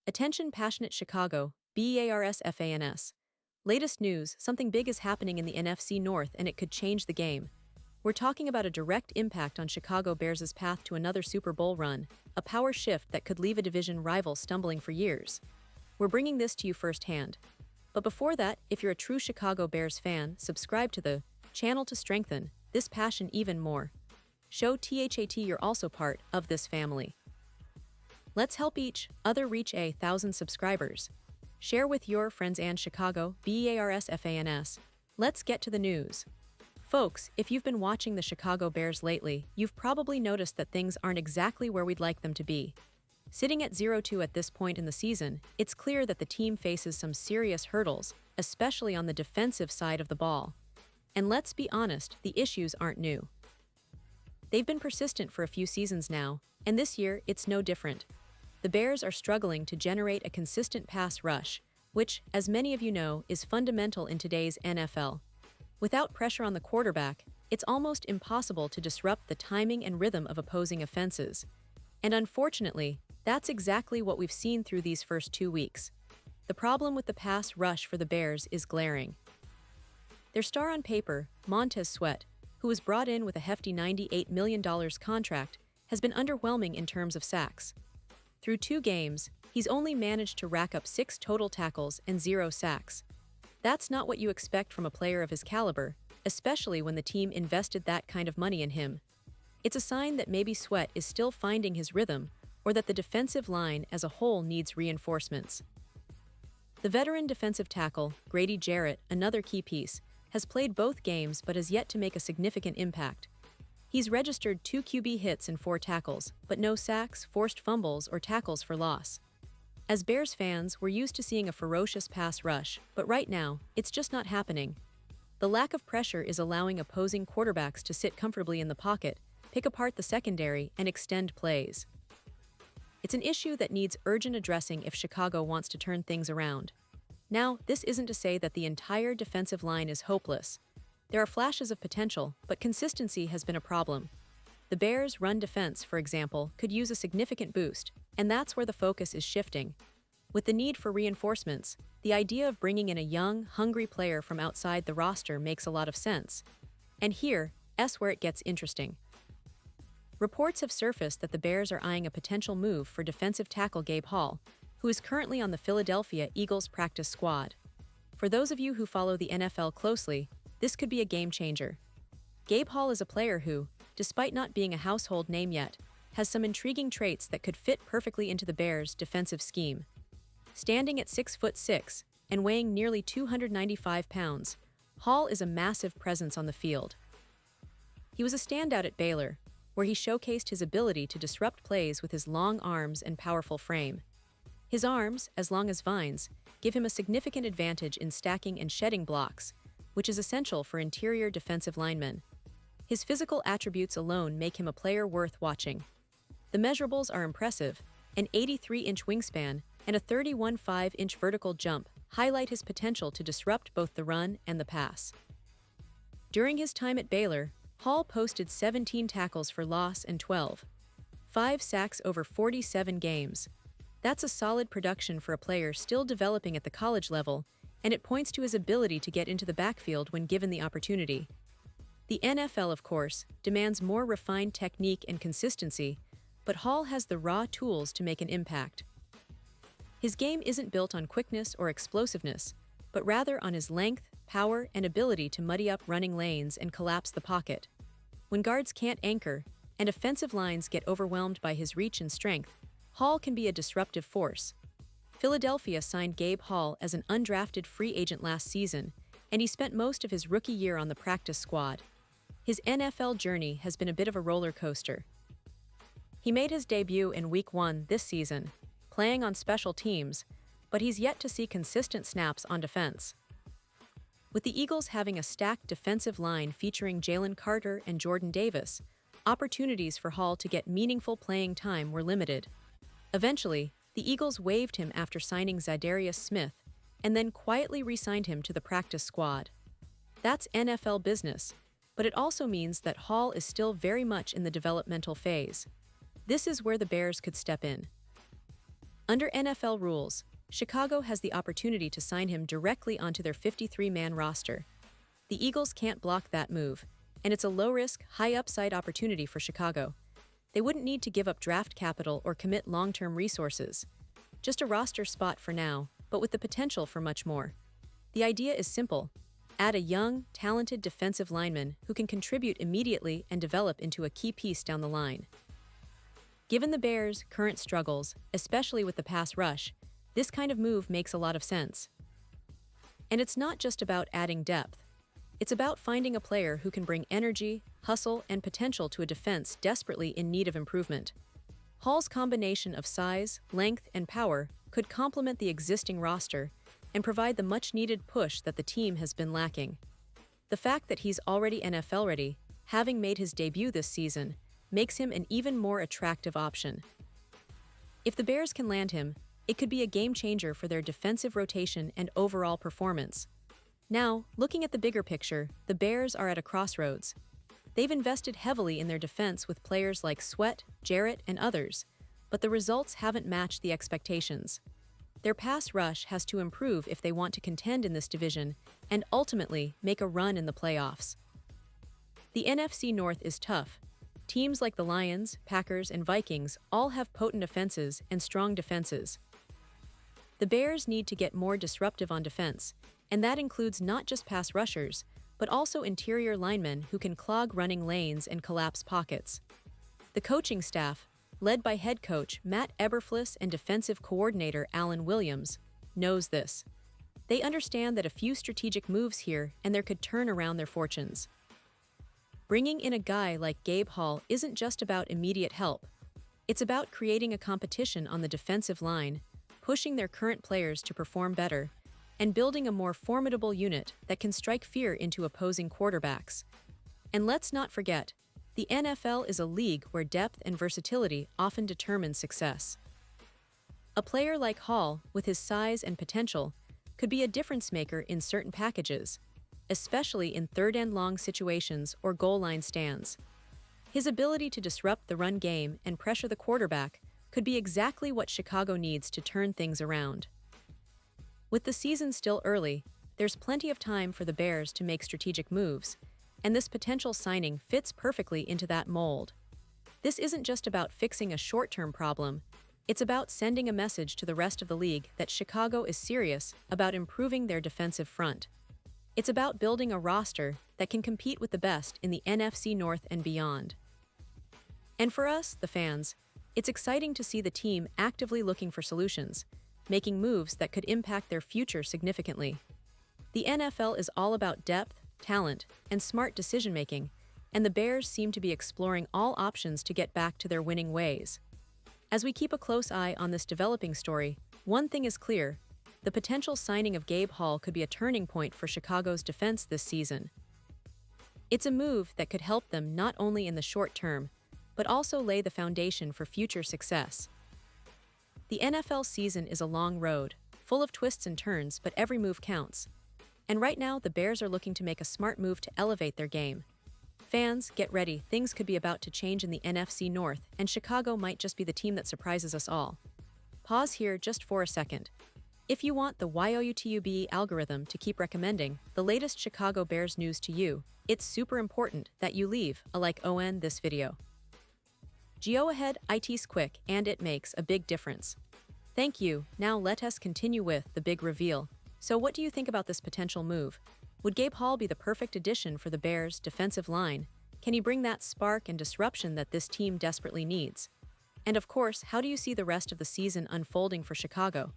Attention passionate Chicago, Bears fans. Latest news, something big is happening in the NFC North and it could change the game. We're talking about a direct impact on Chicago Bears' path to another Super Bowl run, a power shift that could leave a division rival stumbling for years. We're bringing this to you firsthand. But before that, if you're a true Chicago Bears fan, subscribe to the channel to strengthen this passion even more. Show that you're also part of this family. Let's help each other reach 1,000 subscribers. Share with your friends and Chicago Bears fans. Let's get to the news. Folks, if you've been watching the Chicago Bears lately, you've probably noticed that things aren't exactly where we'd like them to be. Sitting at 0-2 at this point in the season, it's clear that the team faces some serious hurdles, especially on the defensive side of the ball. And let's be honest, the issues aren't new. They've been persistent for a few seasons now, and this year it's no different. The Bears are struggling to generate a consistent pass rush, which, as many of you know, is fundamental in today's NFL. Without pressure on the quarterback, it's almost impossible to disrupt the timing and rhythm of opposing offenses. And unfortunately, that's exactly what we've seen through these first 2 weeks. The problem with the pass rush for the Bears is glaring. Their star on paper, Montez Sweat, who was brought in with a hefty $98 million contract, has been underwhelming in terms of sacks. Through 2 games, he's only managed to rack up 6 total tackles and 0 sacks. That's not what you expect from a player of his caliber, especially when the team invested that kind of money in him. It's a sign that maybe Sweat is still finding his rhythm, or that the defensive line as a whole needs reinforcements. The veteran defensive tackle, Grady Jarrett, another key piece, has played both games but has yet to make a significant impact. He's registered 2 QB hits and 4 tackles, but no sacks, forced fumbles, or tackles for loss. As Bears fans, we're used to seeing a ferocious pass rush, but right now, it's just not happening. The lack of pressure is allowing opposing quarterbacks to sit comfortably in the pocket, pick apart the secondary, and extend plays. It's an issue that needs urgent addressing if Chicago wants to turn things around. Now, this isn't to say that the entire defensive line is hopeless. There are flashes of potential, but consistency has been a problem. The Bears' run defense, for example, could use a significant boost, and that's where the focus is shifting. With the need for reinforcements, the idea of bringing in a young, hungry player from outside the roster makes a lot of sense. And here's where it gets interesting. Reports have surfaced that the Bears are eyeing a potential move for defensive tackle Gabe Hall, who is currently on the Philadelphia Eagles practice squad. For those of you who follow the NFL closely, this could be a game changer. Gabe Hall is a player who, despite not being a household name yet, has some intriguing traits that could fit perfectly into the Bears' defensive scheme. Standing at 6'6" and weighing nearly 295 pounds, Hall is a massive presence on the field. He was a standout at Baylor, where he showcased his ability to disrupt plays with his long arms and powerful frame. His arms, as long as vines, give him a significant advantage in stacking and shedding blocks, which is essential for interior defensive linemen. His physical attributes alone make him a player worth watching. The measurables are impressive. An 83-inch wingspan and a 31.5-inch vertical jump highlight his potential to disrupt both the run and the pass. During his time at Baylor, Hall posted 17 tackles for loss and 5 sacks over 47 games. That's a solid production for a player still developing at the college level, and it points to his ability to get into the backfield when given the opportunity. The NFL, of course, demands more refined technique and consistency, but Hall has the raw tools to make an impact. His game isn't built on quickness or explosiveness, but rather on his length, power, and ability to muddy up running lanes and collapse the pocket. When guards can't anchor, and offensive lines get overwhelmed by his reach and strength, Hall can be a disruptive force. Philadelphia signed Gabe Hall as an undrafted free agent last season, and he spent most of his rookie year on the practice squad. His NFL journey has been a bit of a roller coaster. He made his debut in Week 1 this season, playing on special teams, but he's yet to see consistent snaps on defense. With the Eagles having a stacked defensive line featuring Jalen Carter and Jordan Davis, opportunities for Hall to get meaningful playing time were limited. Eventually, the Eagles waived him after signing Zadarius Smith, and then quietly re-signed him to the practice squad. That's NFL business, but it also means that Hall is still very much in the developmental phase. This is where the Bears could step in. Under NFL rules, Chicago has the opportunity to sign him directly onto their 53-man roster. The Eagles can't block that move, and it's a low-risk, high-upside opportunity for Chicago. They wouldn't need to give up draft capital or commit long-term resources. Just a roster spot for now, but with the potential for much more. The idea is simple. Add a young, talented defensive lineman who can contribute immediately and develop into a key piece down the line. Given the Bears' current struggles, especially with the pass rush, this kind of move makes a lot of sense. And it's not just about adding depth. It's about finding a player who can bring energy, hustle, and potential to a defense desperately in need of improvement. Hall's combination of size, length, and power could complement the existing roster and provide the much-needed push that the team has been lacking. The fact that he's already NFL-ready, having made his debut this season, makes him an even more attractive option. If the Bears can land him, it could be a game-changer for their defensive rotation and overall performance. Now, looking at the bigger picture, the Bears are at a crossroads. They've invested heavily in their defense with players like Sweat, Jarrett, and others, but the results haven't matched the expectations. Their pass rush has to improve if they want to contend in this division and ultimately make a run in the playoffs. The NFC North is tough. Teams like the Lions, Packers, and Vikings all have potent offenses and strong defenses. The Bears need to get more disruptive on defense, and that includes not just pass rushers, but also interior linemen who can clog running lanes and collapse pockets. The coaching staff, led by head coach Matt Eberflus and defensive coordinator Alan Williams, knows this. They understand that a few strategic moves here and there could turn around their fortunes. Bringing in a guy like Gabe Hall isn't just about immediate help. It's about creating a competition on the defensive line, pushing their current players to perform better, and building a more formidable unit that can strike fear into opposing quarterbacks. And let's not forget, the NFL is a league where depth and versatility often determine success. A player like Hall, with his size and potential, could be a difference maker in certain packages, especially in third-and-long situations or goal line stands. His ability to disrupt the run game and pressure the quarterback could be exactly what Chicago needs to turn things around. With the season still early, there's plenty of time for the Bears to make strategic moves, and this potential signing fits perfectly into that mold. This isn't just about fixing a short-term problem, it's about sending a message to the rest of the league that Chicago is serious about improving their defensive front. It's about building a roster that can compete with the best in the NFC North and beyond. And for us, the fans, it's exciting to see the team actively looking for solutions, making moves that could impact their future significantly. The NFL is all about depth, talent, and smart decision-making, and the Bears seem to be exploring all options to get back to their winning ways. As we keep a close eye on this developing story, one thing is clear: the potential signing of Gabe Hall could be a turning point for Chicago's defense this season. It's a move that could help them not only in the short term, but also lay the foundation for future success. The NFL season is a long road, full of twists and turns, but every move counts. And right now, the Bears are looking to make a smart move to elevate their game. Fans, get ready, things could be about to change in the NFC North, and Chicago might just be the team that surprises us all. Pause here just for a second. If you want the YOUTUBE algorithm to keep recommending the latest Chicago Bears news to you, it's super important that you leave a like on this video. Go ahead, it's quick and it makes a big difference. Thank you. Now let us continue with the big reveal. So what do you think about this potential move? Would Gabe Hall be the perfect addition for the Bears' defensive line? Can he bring that spark and disruption that this team desperately needs? And of course, how do you see the rest of the season unfolding for Chicago?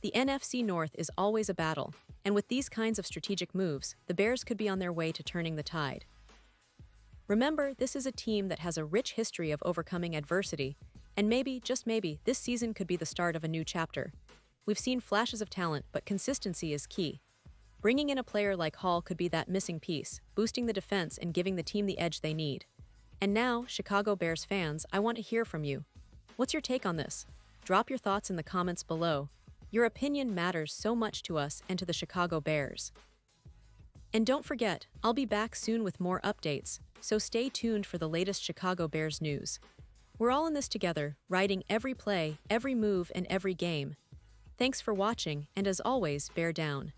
The NFC North is always a battle, and with these kinds of strategic moves, the Bears could be on their way to turning the tide. Remember, this is a team that has a rich history of overcoming adversity, and maybe, just maybe, this season could be the start of a new chapter. We've seen flashes of talent, but consistency is key. Bringing in a player like Hall could be that missing piece, boosting the defense and giving the team the edge they need. And now, Chicago Bears fans, I want to hear from you. What's your take on this? Drop your thoughts in the comments below. Your opinion matters so much to us and to the Chicago Bears. And don't forget, I'll be back soon with more updates, so stay tuned for the latest Chicago Bears news. We're all in this together, riding every play, every move, and every game. Thanks for watching, and as always, bear down.